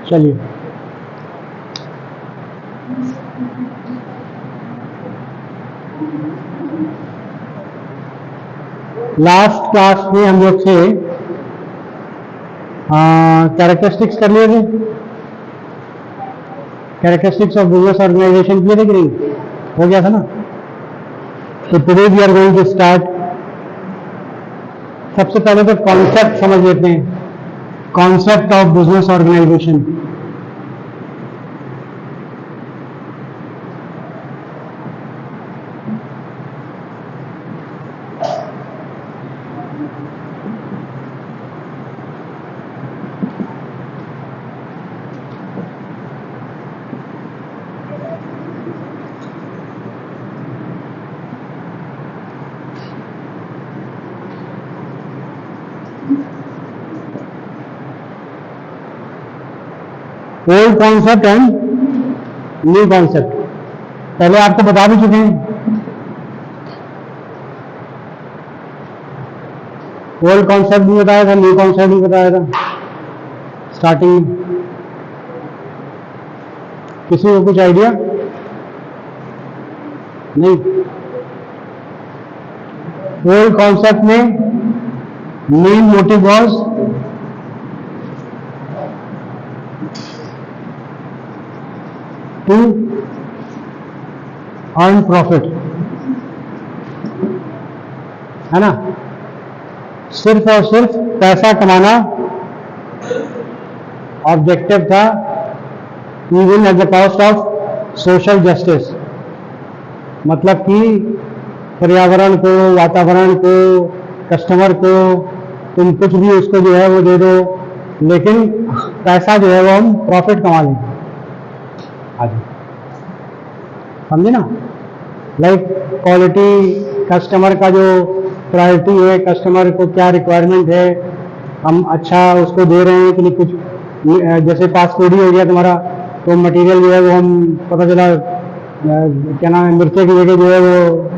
चलिए, last class में हम लोग से कैरेक्टरिस्टिक्स कर लिए थे, कैरेक्टरिस्टिक्स ऑफ बिजनेस ऑर्गेनाइजेशन किए थे कि नहीं, हो गया था ना। तो today we are going to start, सबसे पहले तो कॉन्सेप्ट समझ लेते हैं, concept of business organisation. Old concept and new concept पहले आपको बता भी चुके हैं। ओल्ड कॉन्सेप्ट भी बताया था, न्यू कॉन्सेप्ट भी बताया था स्टार्टिंग में। किसी को कुछ आइडिया नहीं? ओल्ड कॉन्सेप्ट में main motive was to earn profit, है ना, सिर्फ और सिर्फ पैसा कमाना ऑब्जेक्टिव था, even at the cost of social justice. मतलब कि पर्यावरण को, वातावरण को, कस्टमर को तुम कुछ भी उसको जो है वो दे दो, लेकिन पैसा जो है वो हम प्रॉफिट कमा लेंगे। आगे समझे ना, लाइक क्वालिटी, कस्टमर का जो प्रायोरिटी है, कस्टमर को क्या रिक्वायरमेंट है, हम अच्छा उसको दे रहे हैं कि नहीं। कुछ जैसे फास्ट फूड ही हो गया तुम्हारा, तो मटेरियल जो है वो हम पता चला क्या नाम है, मिर्चे की जगह जो है वो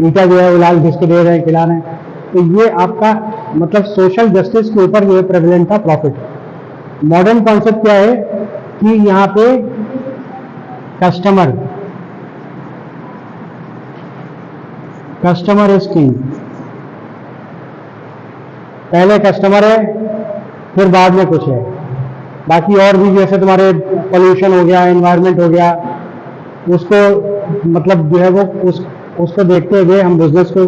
ईटा जो है वो लाल घिस के दे रहे हैं, खिला रहे हैं। तो ये आपका मतलब सोशल जस्टिस के ऊपर जो है प्रेवलेंट था प्रॉफिट। मॉडर्न कॉन्सेप्ट क्या है कि यहाँ पे कस्टमर इज किंग। पहले कस्टमर है, फिर बाद में कुछ है, बाकी और भी जैसे तुम्हारे पोल्यूशन हो गया, एनवायरनमेंट हो गया, उसको मतलब जो है वो उसको देखते हुए हम बिजनेस को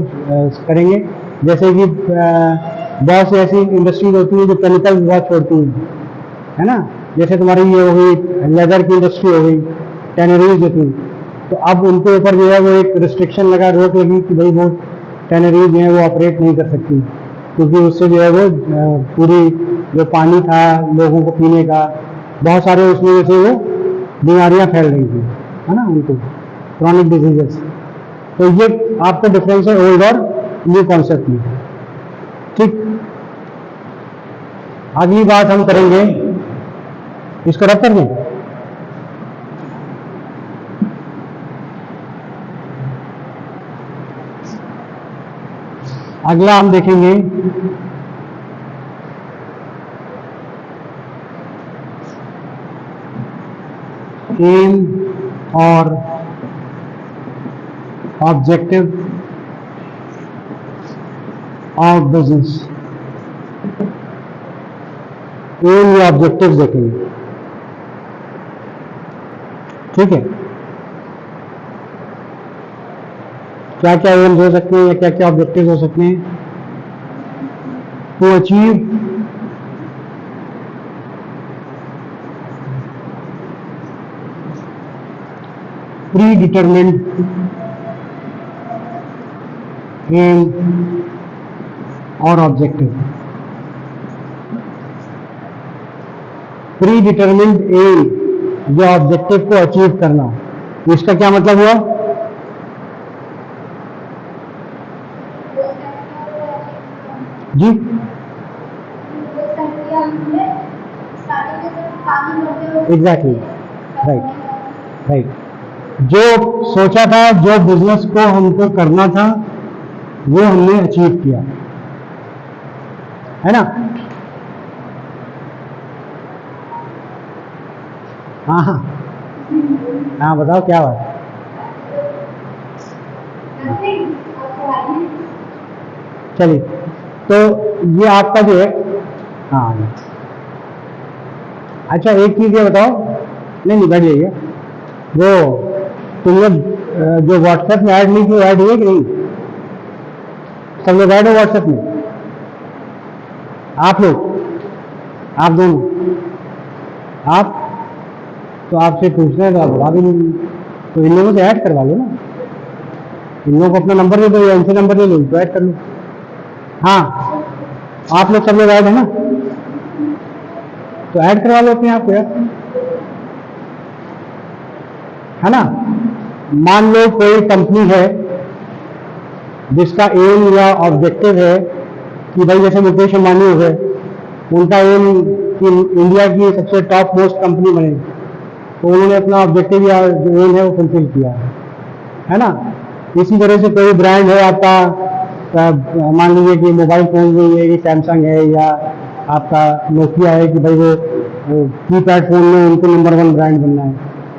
करेंगे। जैसे कि बहुत सी ऐसी इंडस्ट्रीज होती है जो केमिकल बहुत छोड़ती है ना, जैसे तुम्हारी ये हो गई लेदर की इंडस्ट्री हो गई, टैनरीज होती, तो अब उनके ऊपर जो है वो एक रिस्ट्रिक्शन लगा, रोक लगी कि भाई वो टैनरीज जो है वो ऑपरेट नहीं कर सकती, क्योंकि उससे जो है वो पूरी जो पानी था लोगों को पीने का, बहुत सारे उसमें जैसे वो बीमारियां फैल रही थी, है ना, उनको क्रॉनिक डिजीजेस। तो ये आपका डिफरेंस है ओल्ड और न्यू कॉन्सेप्ट में। ठीक, अगली बात हम करेंगे, इसको रख कर दें। अगला हम देखेंगे एम और ऑब्जेक्टिव ऑफ बिजनेस। एम या ऑब्जेक्टिव देखेंगे, ठीक है। क्या क्या एम्स हो सकते हैं या क्या क्या ऑब्जेक्टिव हो सकते हैं? To achieve predetermined aim और ऑब्जेक्टिव। प्री डिटरमिन्ड एम या ऑब्जेक्टिव को अचीव करना, इसका क्या मतलब हुआ? जी, एग्जैक्टली, राइट राइट। जो सोचा था, जो बिजनेस को हमको करना था, वो हमने अचीव किया, है ना। हाँ हाँ हाँ, बताओ क्या बात है? चलिए, तो ये आपका जो है, हाँ, अच्छा एक चीज़ ये बताओ, नहीं नहीं बैठ जाइए, वो तुम लोग जो व्हाट्सएप में ऐड नहीं की, ऐड हुए कि नहीं? सब लोग ऐड हो व्हाट्सएप में? आप लोग, आप दोनों, आप, तो आपसे पूछना है तो आप बता भी नहीं, तो इन लोगों से ऐड करवा लो ना, इन लोगों को अपना नंबर दे दो या इनसे नंबर ले लो, तो ऐड कर लो। हाँ, आप लोग सब लोग ऐड है ना, तो ऐड करवा लो अपने आप को यार, है ना। मान लो कोई कंपनी है जिसका एम या ऑब्जेक्टिव है कि भाई जैसे मुकेश अंबानी हो गए, उनका एम कि इंडिया की सबसे टॉप मोस्ट कंपनी बने, तो उन्होंने अपना ऑब्जेक्टिव या जो एम है वो फुलफिल किया है ना। इसी तरह से कोई ब्रांड है आपका, मान लीजिए कि मोबाइल फोन में ये कि सैमसंग है या आपका नोकिया है कि भाई वो कीपैड फोन में उनको नंबर वन ब्रांड बनना है,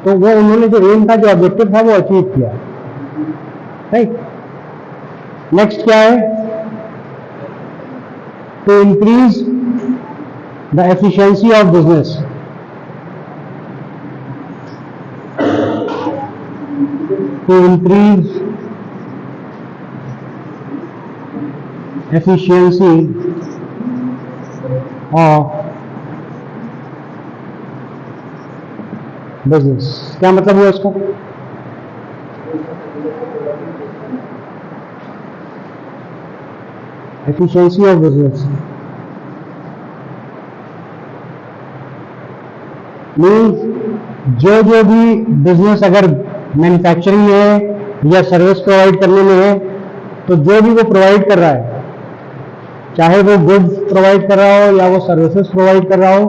तो वो उन्होंने जो एम था, जो ऑब्जेक्टिव था, वो अचीव किया, राइट। नेक्स्ट क्या है? To increase the efficiency of business, to increase efficiency of business, क्या मतलब हुआ इसका? एफिशिएंसी ऑफ बिजनेस मीन्स जो भी बिजनेस अगर मैन्युफैक्चरिंग में है या सर्विस प्रोवाइड करने में है, तो जो भी वो प्रोवाइड कर रहा है, चाहे वो गुड्स प्रोवाइड कर रहा हो या वो सर्विसेज प्रोवाइड कर रहा हो,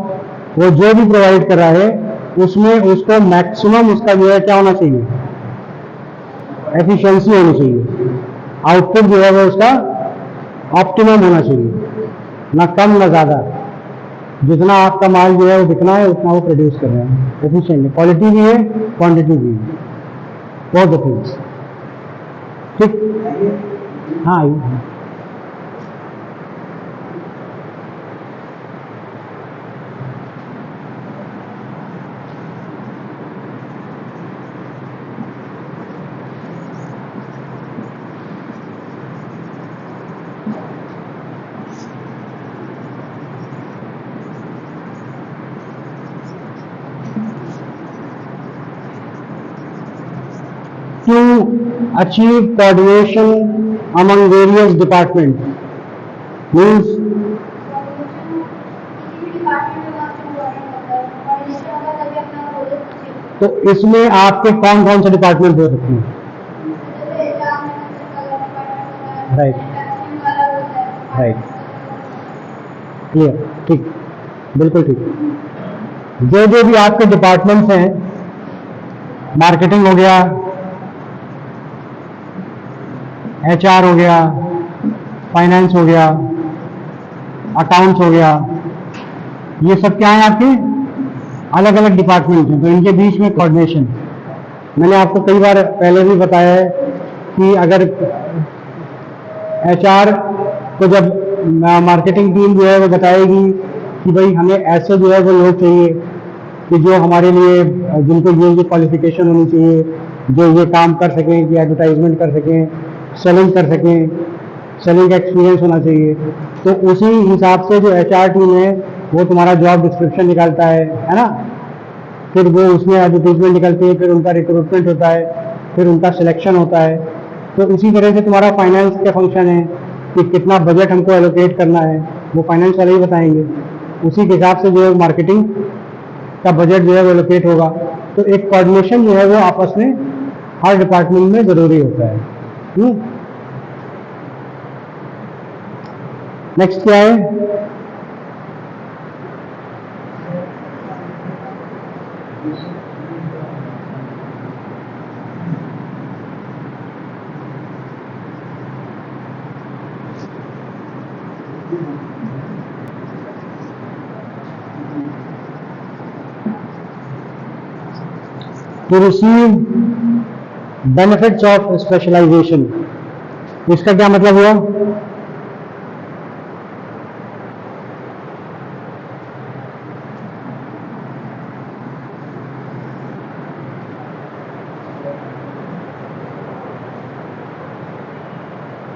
वो जो भी प्रोवाइड कर रहा है उसमें उसको मैक्सिमम उसका जो है क्या होना चाहिए? एफिशिएंसी होनी चाहिए, आउटपुट जो है वो उसका ऑप्टिमम होना चाहिए, ना कम ना ज़्यादा। जितना आपका माल जो है वो बिकना है उतना वो प्रोड्यूस कर रहे हैं एफिशिएंटली, क्वालिटी भी है क्वांटिटी भी है, बहुत द थिंग्स, ठीक। हाँ, to achieve coordination among various departments means, तो इसमें आपके कौन कौन से डिपार्टमेंट हो सकते हैं? राइट, राइट, क्लियर, ठीक, बिल्कुल ठीक। जो भी आपके डिपार्टमेंट्स हैं, मार्केटिंग हो गया, एचआर हो गया, फाइनेंस हो गया, अकाउंट्स हो गया, ये सब क्या है आपके अलग अलग डिपार्टमेंट हैं, तो इनके बीच में कोऑर्डिनेशन, मैंने आपको कई बार पहले भी बताया है कि अगर एचआर को जब मार्केटिंग टीम जो है वो बताएगी कि भाई हमें ऐसे जो है वो लोग चाहिए कि जो हमारे लिए, जिनको ये क्वालिफिकेशन होनी चाहिए, जो ये काम कर सकें, कि एडवर्टाइजमेंट कर सकें, सेलिंग कर सकें, सेलिंग का एक्सपीरियंस होना चाहिए, तो उसी हिसाब से जो एचआर टीम है वो तुम्हारा जॉब डिस्क्रिप्शन निकालता है ना। फिर वो उसमें एडवर्टीजमेंट निकलती है, फिर उनका रिक्रूटमेंट होता है, फिर उनका सिलेक्शन होता है। तो इसी तरह से तुम्हारा फाइनेंस का फंक्शन है कि कितना बजट हमको एलोकेट करना है, वो फाइनेंस वाले ही बताएंगे, उसी के हिसाब से जो है मार्केटिंग का बजट जो है वो एलोकेट होगा। तो एक कोऑर्डिनेशन जो है वो आपस में हर डिपार्टमेंट में जरूरी होता है। नेक्स्ट क्या है? To receive benefits of specialisation. इसका क्या मतलब हुआ?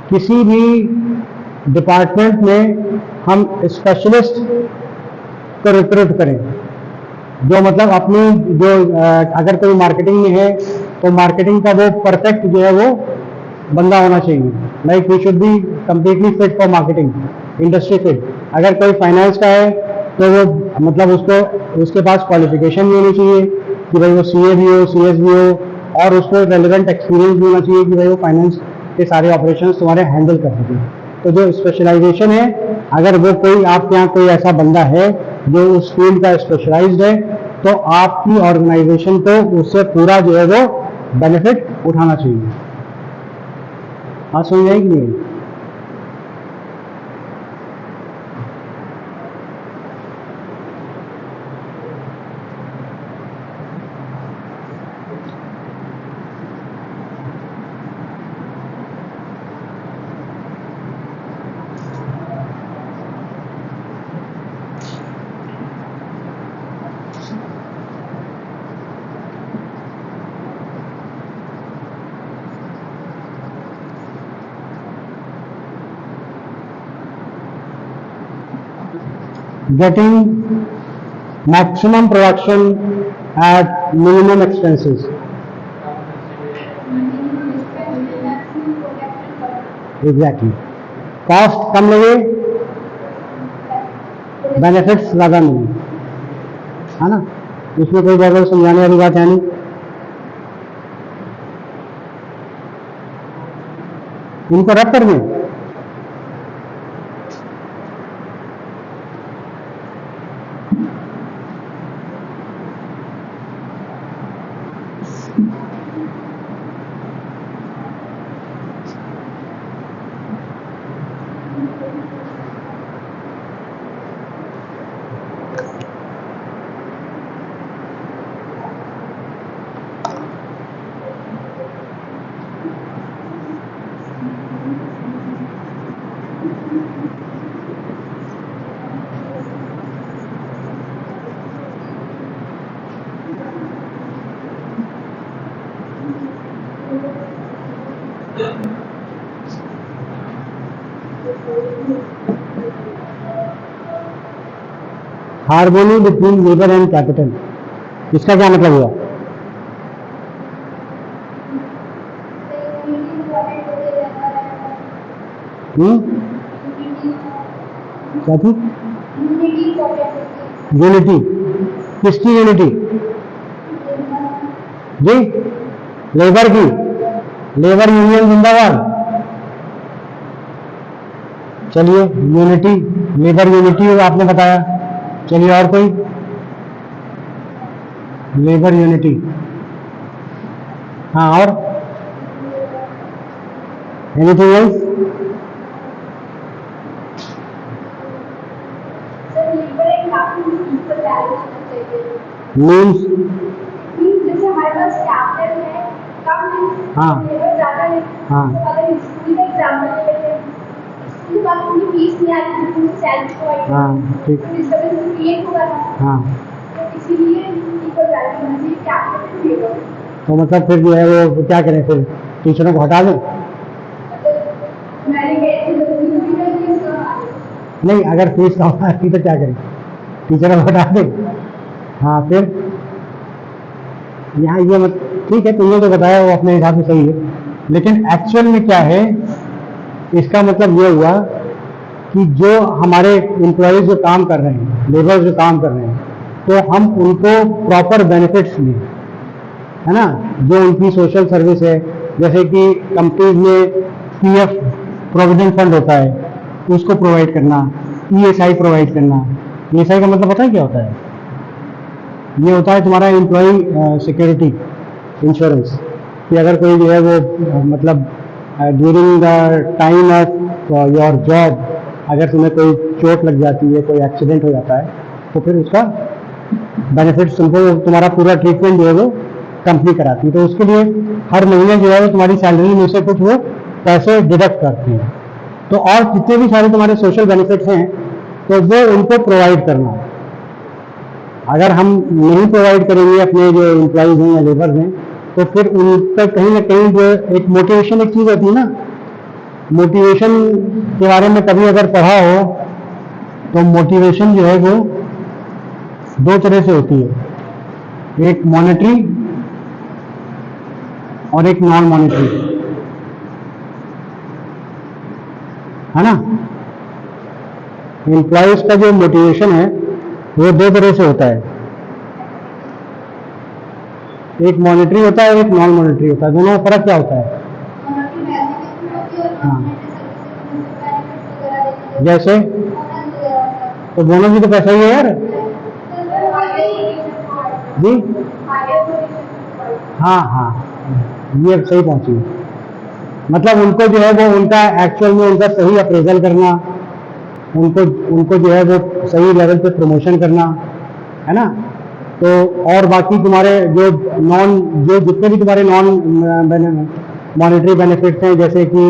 किसी भी डिपार्टमेंट में हम स्पेशलिस्ट को रिक्रूट करें, जो मतलब अपनी जो अगर कोई मार्केटिंग में है तो मार्केटिंग का वो परफेक्ट जो है वो बंदा होना चाहिए, like we should be completely fit for marketing, industry fit. अगर कोई फाइनेंस का है तो वो मतलब उसको उसके पास क्वालिफिकेशन भी होनी चाहिए कि भाई वो सीए भी हो, सीएस भी हो, और उसको रेलिवेंट एक्सपीरियंस भी होना चाहिए कि भाई वो फाइनेंस के सारे ऑपरेशंस तुम्हारे हैंडल कर सके। तो जो स्पेशलाइजेशन है, अगर वो कोई आपके यहाँ कोई ऐसा बंदा है जो उस फील्ड का स्पेशलाइज्ड है, तो आपकी ऑर्गेनाइजेशन को उससे पूरा जो है वो बेनिफिट उठाना चाहिए। हाँ, समझ आएगी नहीं? Getting maximum production at minimum expenses. Exactly. Cost कम लगे, बेनिफिट्स ज़्यादा मिले, है ना? इसमें कोई ज़्यादा समझाने वाली बात है नहीं। इनको रब कर दें। Harmony between labour and capital, इसका क्या मतलब हुआ? क्या थी? यूनिटी। किसकी यूनिटी? जी, लेबर की। लेबर यूनियन जिंदाबाद। चलिए, यूनिटी, लेबर यूनिटी आपने बताया। चलिए, और कोई? Labour unity. हाँ, और एनीथिंग एल्स? मीन्स? जैसे हमारे पास कैपिटल है कम है, हाँ, लेबर ज्यादा है, हाँ, अगर स्कूल का एग्जांपल ले लेते हैं, स्कूल का पूरी फीस नहीं आती, पूरी सैलरी प्रोवाइड, हाँ, ठीक, तो इसका भी क्रिएट होगा, हाँ, तो इसीलिए इक्वल वैल्यू होनी चाहिए कैपिटल लेबर। तो मतलब फिर जो है वो क्या करें, फिर टीचरों को हटा दें? नहीं, अगर फीस कम आती तो क्या करें, टीचरों को हटा दें? हाँ, फिर यहाँ ये मत, ठीक है, तुमने जो बताया वो अपने हिसाब से सही है, लेकिन एक्चुअल में क्या है, इसका मतलब ये हुआ कि जो हमारे एम्प्लॉयज जो काम कर रहे हैं, लेबर जो काम कर रहे हैं, तो हम उनको प्रॉपर बेनिफिट्स दें, है ना? जो उनकी सोशल सर्विस है, जैसे कि कंपनीज में पीएफ प्रोविडेंट फंड होता है, उसको प्रोवाइड करना, ईएसआई प्रोवाइड करना। ईएसआई का मतलब पता है क्या होता है? ये होता है तुम्हारा एम्प्लॉय सिक्योरिटी इंश्योरेंस, कि अगर कोई जो है वो मतलब during the time of your job अगर तुम्हें कोई चोट लग जाती है, कोई एक्सीडेंट हो जाता है, तो फिर उसका बेनिफिट तुमको, तुम्हारा पूरा ट्रीटमेंट जो है वो कंपनी कराती है। तो उसके लिए हर महीने जो है वो तुम्हारी सैलरी में से कुछ वो पैसे डिडक्ट करते हैं। तो और जितने भी सारे तुम्हारे सोशल बेनिफिट्स हैं तो वो उनको प्रोवाइड करना है। अगर हम नहीं प्रोवाइड करेंगे अपने जो एम्प्लॉइज हैं या लेबर्स हैं तो फिर उन पर कहीं ना कहीं जो एक मोटिवेशन एक चीज़ होती है ना, मोटिवेशन के बारे में कभी अगर पढ़ा हो तो मोटिवेशन जो है वो दो तरह से होती है, एक मॉनेटरी और एक नॉन मॉनेटरी, है ना। एम्प्लॉयज का जो मोटिवेशन है वो दो तरह से होता है, एक मॉनेटरी होता है और एक नॉन मॉनेटरी होता है। दोनों में फर्क क्या होता है? हाँ, जैसे तो दोनों भी तो पैसा ही है यार जी। हाँ हाँ, ये अब सही पहुंची। मतलब उनको जो है वो उनका एक्चुअल में उनका सही अप्रेजल करना, उनको उनको जो है वो सही लेवल पे प्रमोशन करना, है ना। तो और बाकी तुम्हारे जो जितने भी तुम्हारे नॉन मॉनेटरी बेनिफिट्स हैं, जैसे कि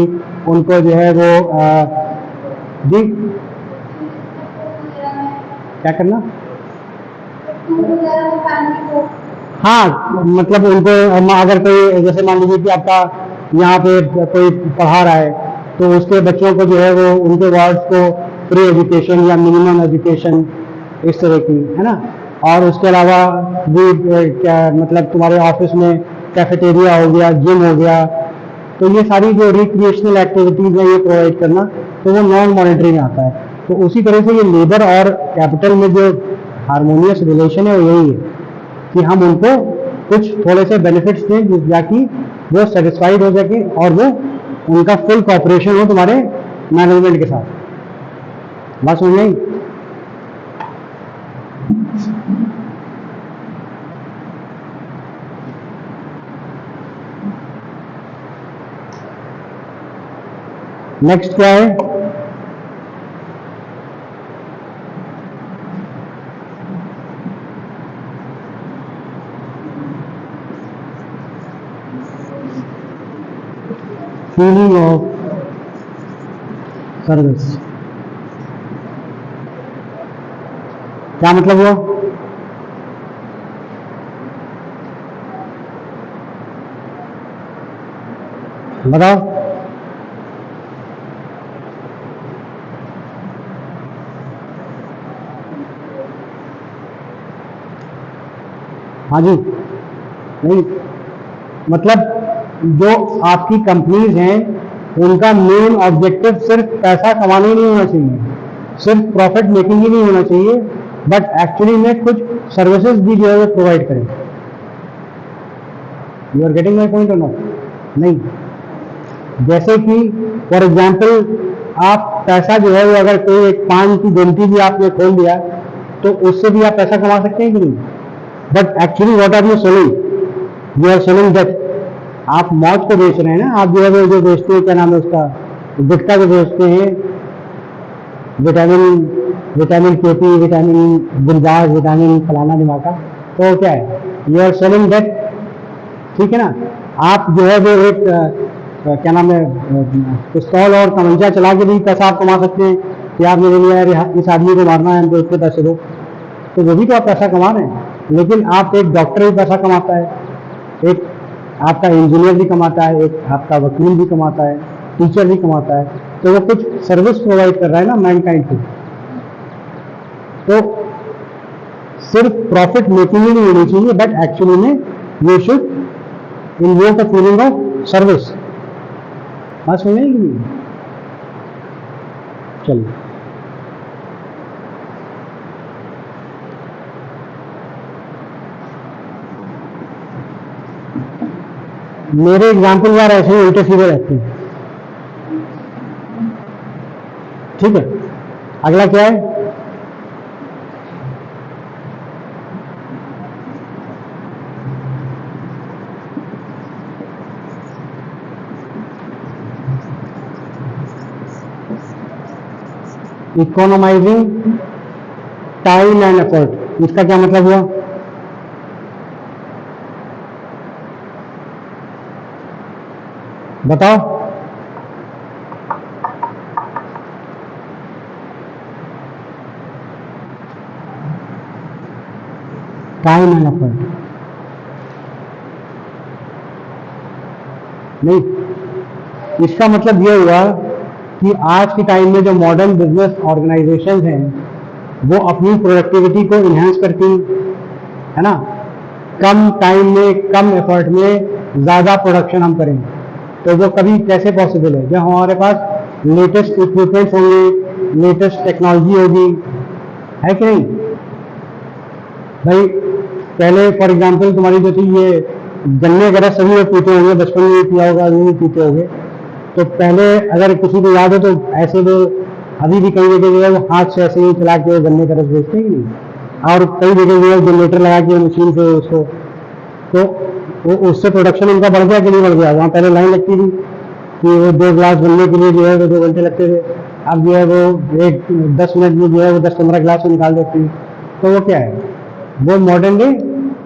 उनको जो है वो जी क्या करना, हाँ मतलब उनको अगर कोई जैसे मान लीजिए कि आपका यहाँ पे कोई पढ़ा रहा है तो उसके बच्चों को जो है वो उनके वार्ड्स को फ्री एजुकेशन या मिनिमम एजुकेशन इस तरह की, है ना। और उसके अलावा भी क्या मतलब तुम्हारे ऑफिस में कैफेटेरिया हो गया, जिम हो गया, तो ये सारी जो रिक्रिएशनल एक्टिविटीज है ये प्रोवाइड करना, तो वो नॉन मॉनेटरी में आता है। तो उसी तरह से ये लेबर और कैपिटल में जो हारमोनियस रिलेशन है वो यही है कि हम उनको कुछ थोड़े से बेनिफिट्स दें ताकि वो सेटिस्फाइड हो सके और वो उनका फुल कॉपरेशन हो तुम्हारे मैनेजमेंट के साथ। बात समझ नहीं? नेक्स्ट क्या है? Feeling of service. क्या मतलब हुआ? बताओ। हाँ जी, नहीं मतलब जो आपकी कंपनीज हैं उनका मेन ऑब्जेक्टिव सिर्फ पैसा कमाना ही नहीं होना चाहिए, सिर्फ प्रॉफिट मेकिंग ही नहीं होना चाहिए, बट एक्चुअली में कुछ सर्विसेज भी जो है वो प्रोवाइड करें। You are getting my point और नॉट? नहीं, जैसे कि फॉर एग्जाम्पल आप पैसा जो है वो अगर कोई एक पान की गुमटी भी आपने खोल दिया तो उससे भी आप पैसा कमा सकते हैं कि नहीं? But actually what are you selling? You are selling death. आप मौत को बेच रहे हैं ना। आप जो है वो जो बेचते हैं, क्या नाम है उसका, गुटखा जो बेचते हैं, विटामिन केपी, विटामिन गुलजाज, विटामिन फलाना दिमागा, तो क्या है, यू आर सेलिंग डेथ। ठीक है ना। आप जो है वो एक क्या नाम है पिस्तौल और तमंचा चला के भी पैसा आप कमा सकते हैं कि आप मेरे लिए यार इस आदमी को मारना है, हमको इसके पैसे दो, तो वो भी तो आप पैसा कमा रहे हैं। लेकिन आप एक डॉक्टर भी पैसा कमाता है, एक आपका इंजीनियर भी कमाता है, एक आपका वकील भी कमाता है, टीचर भी कमाता है, तो वो कुछ सर्विस प्रोवाइड कर रहा है ना मैनकाइंड को। तो सिर्फ प्रॉफिट मेकिंग ही नहीं होनी चाहिए, बट एक्चुअली में you should invoke the feeling of service. बात समझ में नहीं? चलिए, मेरे एग्जाम्पल यार ऐसे ही उल्टे सीधे रहते हैं। ठीक है, अगला क्या है? इकोनोमाइजिंग टाइम एंड एफर्ट। इसका क्या मतलब हुआ? बताओ। टाइम एंड एफर्ट नहीं, इसका मतलब ये हुआ कि आज के टाइम में जो मॉडर्न बिजनेस ऑर्गेनाइजेशन हैं वो अपनी प्रोडक्टिविटी को इन्हेंस करती है ना, कम टाइम में कम एफर्ट में ज़्यादा प्रोडक्शन हम करें। तो वो कभी कैसे पॉसिबल है? जब हमारे पास लेटेस्ट इक्विपमेंट्स होंगे, लेटेस्ट टेक्नोलॉजी होगी, है कि नहीं भाई? पहले फॉर एग्जांपल तुम्हारी जो थी ये गन्ने का रस सभी लोग पीते होंगे, बचपन में भी पिया होगा, अभी भी पीते होंगे। तो पहले अगर किसी को याद हो तो ऐसे वो अभी भी कई जगह जो है वो हाथ से ऐसे ही चला के गन्ने का रस बेचते हैं कि नहीं, और कई जगह जो है जनरेटर लगा के मशीन से उसको, तो वो उससे प्रोडक्शन उनका बढ़ गया कि नहीं बढ़ गया? वहाँ पहले लाइन लगती थी कि वो 2 गिलास बनने के लिए जो है वो 2 घंटे लगते थे, अब जो है वो 10 मिनट में जो है वो 10-15 गिलास निकाल देती है। तो वो क्या है? वो मॉडर्न डे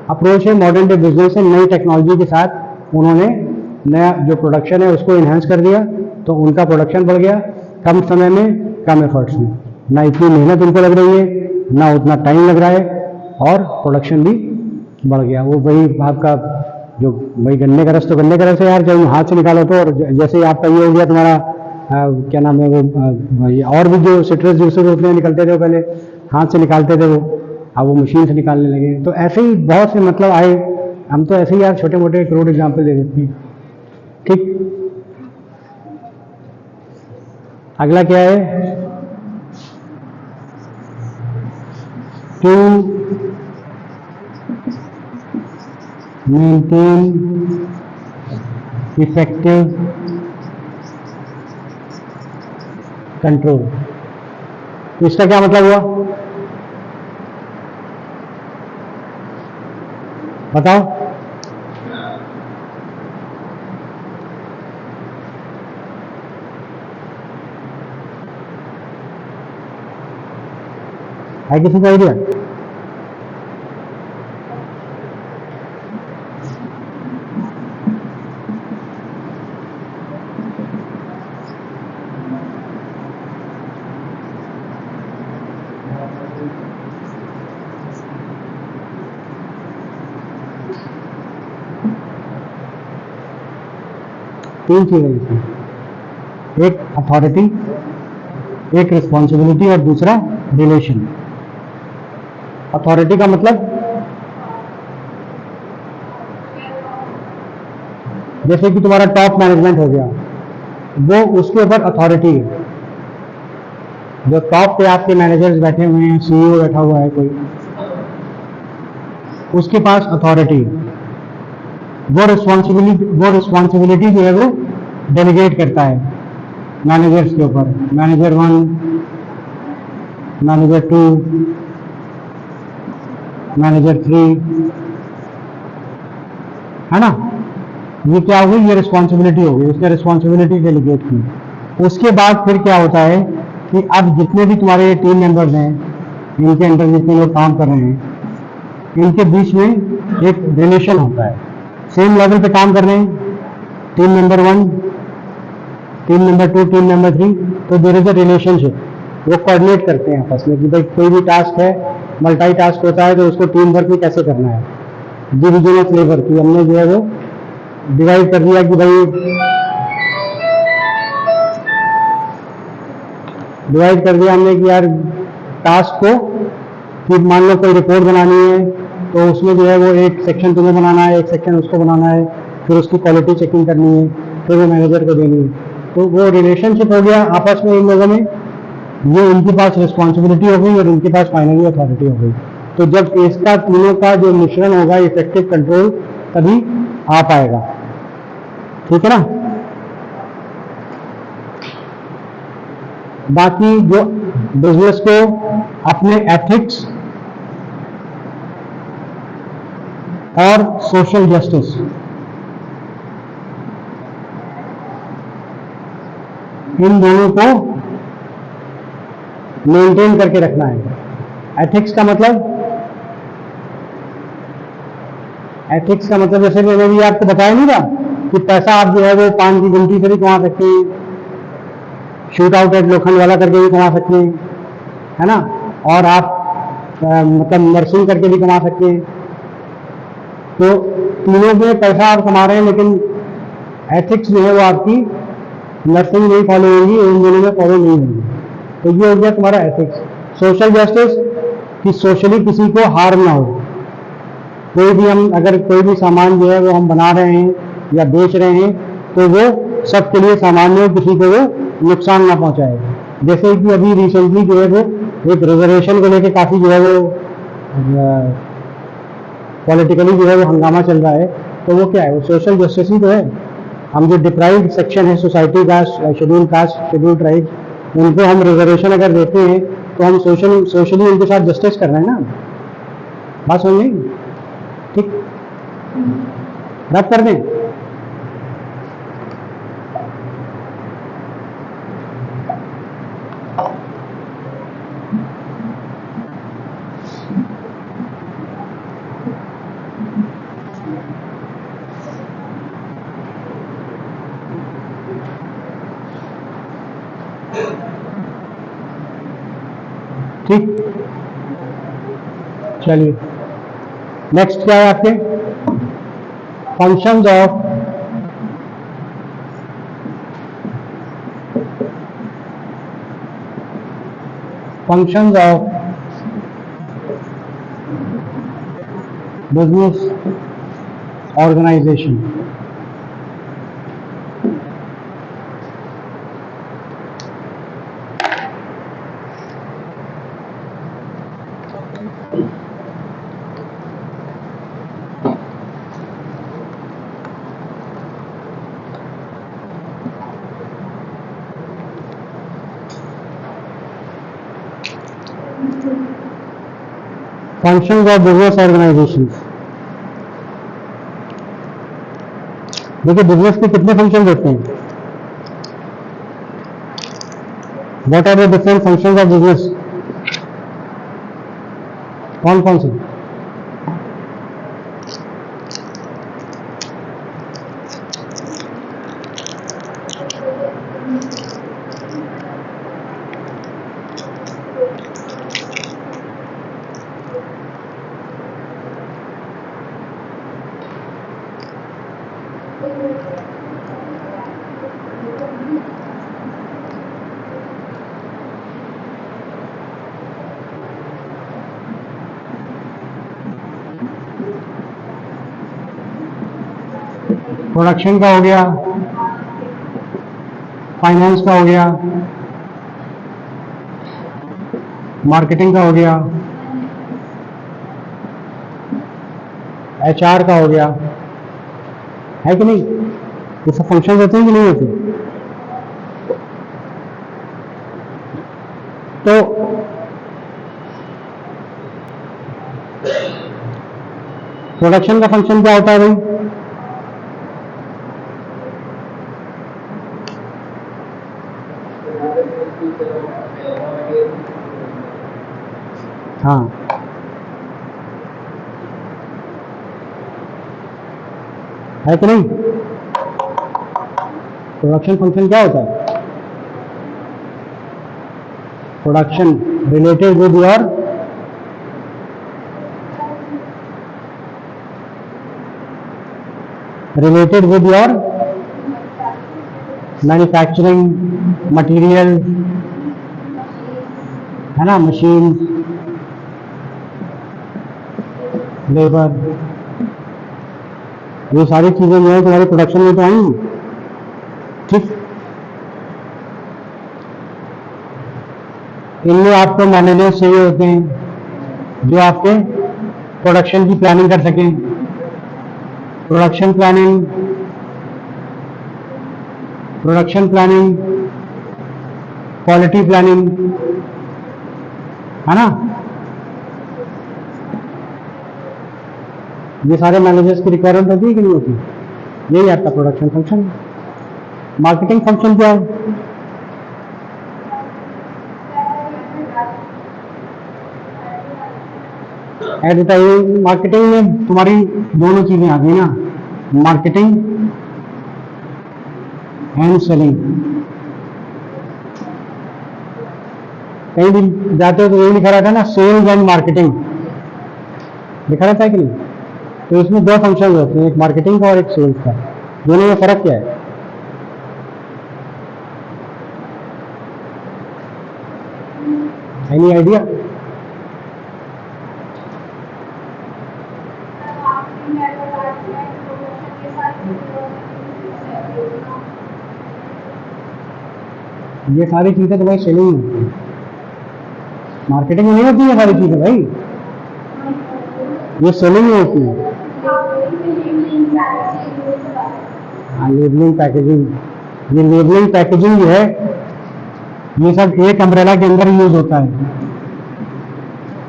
अप्रोच है, मॉडर्न डे बिजनेस है। नई टेक्नोलॉजी के साथ उन्होंने नया जो प्रोडक्शन है उसको इन्हांस कर दिया, तो उनका प्रोडक्शन बढ़ गया कम समय में कम एफर्ट्स में, ना इतनी मेहनत उनको लग रही है, ना उतना टाइम लग रहा है, और प्रोडक्शन भी बढ़ गया। वो वही आपका जो वही गन्ने का रस, तो गन्ने का रस है यार, जब हाथ से निकालो तो, और जैसे आपका ये हो गया तुम्हारा क्या नाम है वो, और भी जो सिट्रस जूसेस होते हैं निकलते थे पहले हाथ से निकालते थे वो, अब वो मशीन से निकालने लगे। तो ऐसे ही बहुत से मतलब आए, हम तो ऐसे ही यार छोटे मोटे करोड़ एग्जाम्पल दे देते हैं। ठीक, अगला क्या है? To maintain effective control. इसका क्या मतलब हुआ बताओ? है किसी का आइडिया? तीन चीजें इसमें, एक अथॉरिटी, एक रिस्पॉन्सिबिलिटी और दूसरा रिलेशन। अथॉरिटी का मतलब जैसे कि तुम्हारा टॉप मैनेजमेंट हो गया, वो उसके ऊपर अथॉरिटी है। जो टॉप पे आपके मैनेजर्स बैठे हुए हैं, सीईओ बैठा हुआ है कोई, उसके पास अथॉरिटी है। वो रिस्पॉन्सिबिलिटी जो है वो डेलीगेट करता है मैनेजर्स के ऊपर, मैनेजर 1, मैनेजर 2, मैनेजर 3, है ना? ये क्या हो गई? ये रिस्पॉन्सिबिलिटी हो गई, उसने रिस्पॉन्सिबिलिटी डेलीगेट की। उसके बाद फिर क्या होता है कि अब जितने भी तुम्हारे टीम मेंबर्स हैं, इनके अंदर जितने लोग काम कर रहे हैं, इनके बीच में एक रिलेशन होता है। सेम लेवल पे काम कर रहे हैं, team number 1, team number 2, team number 3, तो देयर इज अ रिलेशनशिप। वो कोऑर्डिनेट करते हैं आपस में कि भाई कोई भी टास्क है, मल्टी टास्क होता है, तो उसको टीम वर्क में कैसे करना है। डिवीजन ऑफ लेबर की हमने जो है वो डिवाइड कर दिया कि भाई डिवाइड कर दिया हमने कि यार टास्क को, कि मान लो कोई रिपोर्ट बनानी है तो उसमें जो है वो एक सेक्शन तुम्हें बनाना है, एक सेक्शन उसको बनाना है, फिर उसकी क्वालिटी चेकिंग करनी है, फिर वो मैनेजर को देनी है। तो वो रिलेशनशिप हो गया आपस में इन लोगों में, ये इनके पास रिस्पॉन्सिबिलिटी हो गई और इनके पास फाइनली अथॉरिटी हो गई। तो जब इसका तीनों का जो मिश्रण होगा, इफेक्टिव कंट्रोल तभी आ पाएगा। ठीक है ना? बाकी जो बिजनेस को अपने एथिक्स और सोशल जस्टिस, इन दोनों को मेंटेन करके रखना है। एथिक्स का मतलब, जैसे मैंने भी आपको बताया नहीं था कि पैसा आप जो है वो पान की गुमटी से भी कमा सकते हैं, शूट आउट एट लोखंड वाला करके भी कमा सकते हैं, है ना, और आप मतलब नर्सिंग करके भी कमा सकते हैं। तो तीनों में पैसा आप कमा रहे हैं, लेकिन एथिक्स जो है वो आपकी नर्सिंग नहीं फॉलो होगी, इन दोनों में फॉलो नहीं होगी। तो ये हो गया तुम्हारा एथिक्स। सोशल जस्टिस कि सोशली किसी को हार्म ना हो, कोई भी हम अगर कोई भी सामान जो है वो हम बना रहे हैं या बेच रहे हैं तो वो सबके लिए सामान्य हो, किसी को वो नुकसान ना पहुंचाए। जैसे कि अभी रिसेंटली जो है वो एक रिजर्वेशन को लेकर काफी जो है वो पॉलिटिकली जो है वो हंगामा चल रहा है, तो वो क्या है, वो सोशल जस्टिस ही तो है। हम जो डिप्राइव्ड सेक्शन है सोसाइटी का, शेड्यूल कास्ट, शेड्यूल ट्राइब, उनको हम रिजर्वेशन अगर देते हैं तो हम सोशली उनके साथ जस्टिस कर रहे हैं ना। बात समझ नहीं? ठीक, रद्द कर दें। ठीक, चलिए नेक्स्ट क्या है आपके functions of business organisation. Functions of business organisation. देखिए बिजनेस के कितने फंक्शन होते हैं? What are the different functions of business? कौन कौन से? प्रोडक्शन का हो गया, फाइनेंस का हो गया, मार्केटिंग का हो गया, एचआर का हो गया, है कि नहीं? ये सब फंक्शन होते हैं कि नहीं होते? तो प्रोडक्शन का फंक्शन क्या होता है भाई? हाँ, है कि नहीं? प्रोडक्शन फंक्शन क्या होता है? Production related with your manufacturing material, है ना, मशीन, लेबर, ये सारी चीजें जो है तुम्हारी प्रोडक्शन में तो आएंगी। ठीक, इनमें आपको मैनेजर चाहिए होते हैं जो आपके प्रोडक्शन की प्लानिंग कर सकें। प्रोडक्शन प्लानिंग, क्वालिटी प्लानिंग, है ना, ये सारे मैनेजर्स की रिक्वायरमेंट होती है कि नहीं होती? यही आपका प्रोडक्शन फंक्शन। मार्केटिंग फंक्शन क्या है? एडवर्टाइजिंग, मार्केटिंग में तुम्हारी दोनों चीजें आ गई ना, मार्केटिंग एंड सेलिंग। कहीं भी जाते हो तो यही लिखा रहता है ना, सेल्स एंड मार्केटिंग, लिखा रहता है कि नहीं? तो इसमें दो फंक्शन होते हैं, एक मार्केटिंग का और एक सेल्स का। दोनों में फर्क क्या है? Any idea? ये सारी चीजें तो भाई सेलिंग होती है, मार्केटिंग में नहीं होती है सारी चीजें भाई, ये सेलिंग में होती है। हाँ, लेबलिंग पैकेजिंग, ये लेबलिंग पैकेजिंग जो है ये सब एक अम्ब्रेला के अंदर यूज होता है।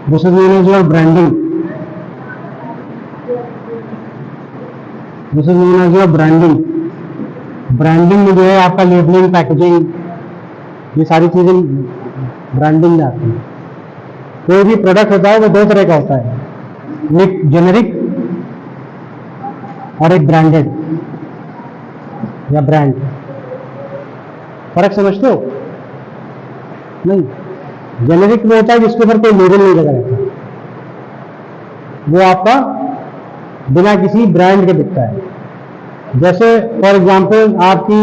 This is known as your branding, this is known as your branding. Branding में जो है आपका लेबलिंग, पैकेजिंग, ये सारी चीजें ब्रांडिंग में आती है। कोई भी प्रोडक्ट होता है वो दो तरह का होता है, एक जेनेरिक और एक ब्रांडेड या ब्रांड। फर्क समझते हो? नहीं, जेनेरिक में होता है जिसके ऊपर कोई लेबल नहीं लगा रहता, वो आपका बिना किसी ब्रांड के बिकता है। जैसे फॉर एग्जांपल आपकी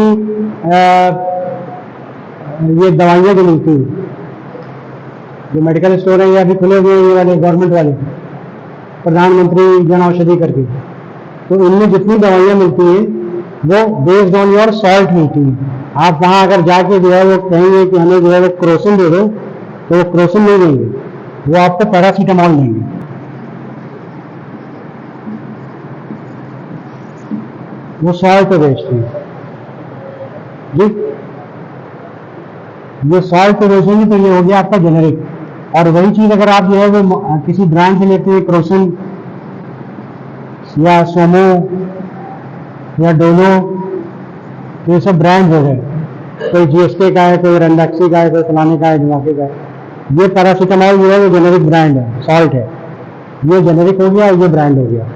ये दवाइयाँ जो मिलती हैं, जो मेडिकल स्टोर है या भी खुले हुए ये वाले गवर्नमेंट वाले, प्रधानमंत्री जन औषधि करके, तो इनमें जितनी दवाइयाँ मिलती हैं वो बेस्ड ऑन योर सॉल्ट मिलती है। आप वहाँ अगर जाके जो है वो कहेंगे कि हमें जो है वो क्रोसिन दे दो, तो वो क्रोसिन नहीं देंगे, वो आपको पैरासीटामॉल देंगे। वो सॉल्ट पे बेचते हैं जी, ये सॉल्ट पे बेचेंगे तो ये हो गया आपका जेनेरिक। और वही चीज अगर आप जो है वो किसी ब्रांड से लेते हैं, क्रोसिन या सोमो या डोलो, ये सब ब्रांड हो गए। कोई जीएसके का है, कोई रंडक्सी का है, कोई फलाने का है, ढिमाके का है। ये पैरासीटामॉल जो है वो जेनेरिक ब्रांड है, सॉल्ट है, ये जेनेरिक हो गया, ये ब्रांड हो गया।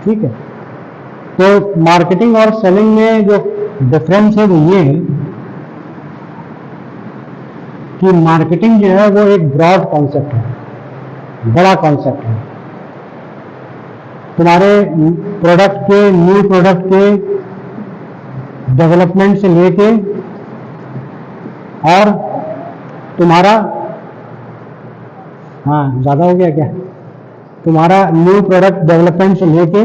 ठीक है, तो मार्केटिंग और सेलिंग में जो डिफरेंस है वो ये है कि मार्केटिंग जो है वो एक ब्रॉड कॉन्सेप्ट है, बड़ा कॉन्सेप्ट है। तुम्हारे प्रोडक्ट के, न्यू प्रोडक्ट के डेवलपमेंट से लेके और तुम्हारा, हाँ ज़्यादा हो गया क्या, तुम्हारा न्यू प्रोडक्ट डेवलपमेंट से लेके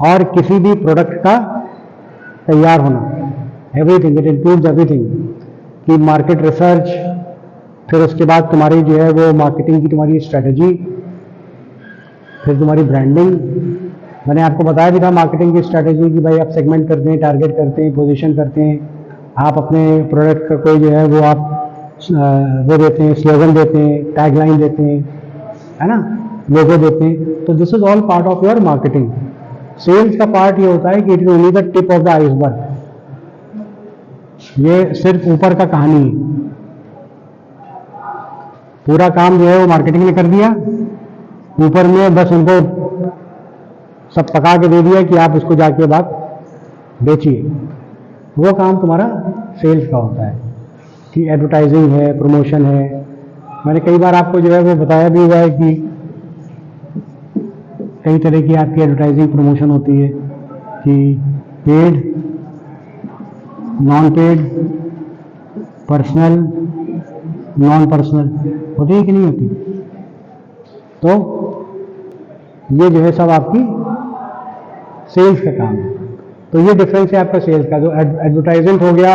और किसी भी प्रोडक्ट का तैयार होना, एवरीथिंग, इट इंक्लूड्स एवरीथिंग, कि मार्केट रिसर्च, फिर उसके बाद तुम्हारी जो है वो मार्केटिंग की तुम्हारी स्ट्रेटजी, फिर तुम्हारी ब्रांडिंग। मैंने आपको बताया भी था मार्केटिंग की स्ट्रेटजी कि भाई आप सेगमेंट करते हैं, टारगेट करते हैं, पोजीशन करते हैं, आप अपने प्रोडक्ट का कोई जो है वो आप वो देते हैं, स्लोगन देते हैं, टैगलाइन देते हैं, है ना, लोगो देते हैं। तो this is all part of your marketing. Sales का पार्ट ये होता है कि it is only the tip of the iceberg, ये सिर्फ ऊपर का कहानी है। पूरा काम जो है वो मार्केटिंग ने कर दिया, ऊपर में बस उनको सब पका के दे दिया कि आप उसको जाके बात बेचिए। वो काम तुम्हारा सेल्स का होता है कि एडवर्टाइजिंग है, प्रमोशन है। मैंने कई बार आपको जो है वो बताया भी हुआ है कि कई तरह की आपकी एडवर्टाइजिंग प्रमोशन होती है, कि paid, non paid, personal, non personal, होती है कि नहीं होती? तो ये जो है सब आपकी सेल्स का काम है। तो ये डिफरेंस है आपका सेल्स का, जो एडवर्टाइजमेंट हो गया,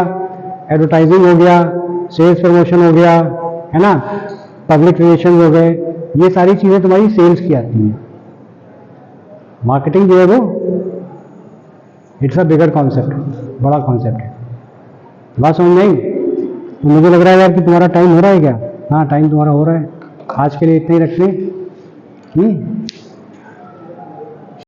एडवर्टाइजिंग हो गया, सेल्स प्रमोशन हो गया, है ना, पब्लिक रिलेशन हो गए, ये सारी चीजें तुम्हारी सेल्स की आती हैं। मार्केटिंग जो है वो इट्स अ बिगर कॉन्सेप्ट, बड़ा कॉन्सेप्ट है। बात समझ नहीं? तो मुझे लग रहा है यार कि तुम्हारा टाइम हो रहा है क्या? हाँ, टाइम तुम्हारा हो रहा है। आज के लिए इतना ही रखते हैं।